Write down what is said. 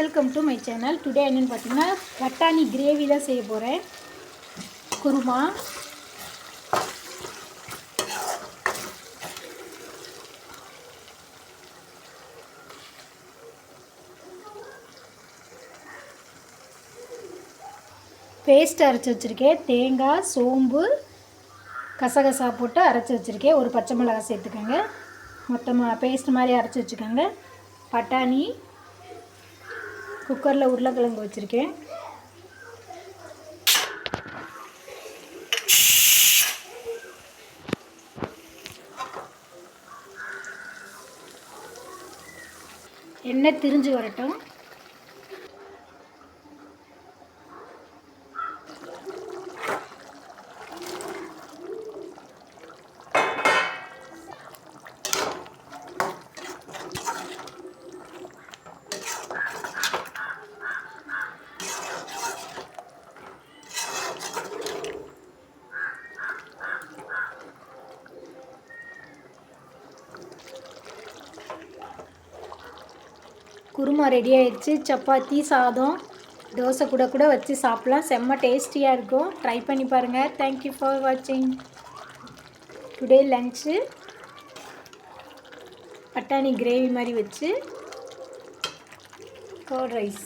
Welcome to my channel. Today என்னென்னு பார்த்தீங்கன்னா பட்டாணி கிரேவி தான் செய்ய போகிறேன். குருமா, பேஸ்ட் அரைச்சி வச்சுருக்கேன். தேங்காய், சோம்பு, கசகசா போட்டு அரைச்சி வச்சுருக்கேன். ஒரு பச்சை மிளகாய் சேர்த்துக்கோங்க. மொத்தமாக பேஸ்ட் மாதிரி அரைச்சி வச்சுக்கோங்க. பட்டாணி, குக்கரில் உருளைக்கிழங்கு வச்சுருக்கேன். எண்ணெய் திரிஞ்சு வரட்டும். குருமா ரெடி ஆயிடுச்சு. சப்பாத்தி, சாதம், தோசை கூட வச்சு சாப்பிட்லாம். செம்ம டேஸ்டியாக இருக்கும். ட்ரை பண்ணி பாருங்கள். தேங்க்யூ ஃபார் வாட்சிங். டுடே லன்ச்சு பட்டாணி கிரேவி மாதிரி வச்சு கர்ட் ரைஸ்.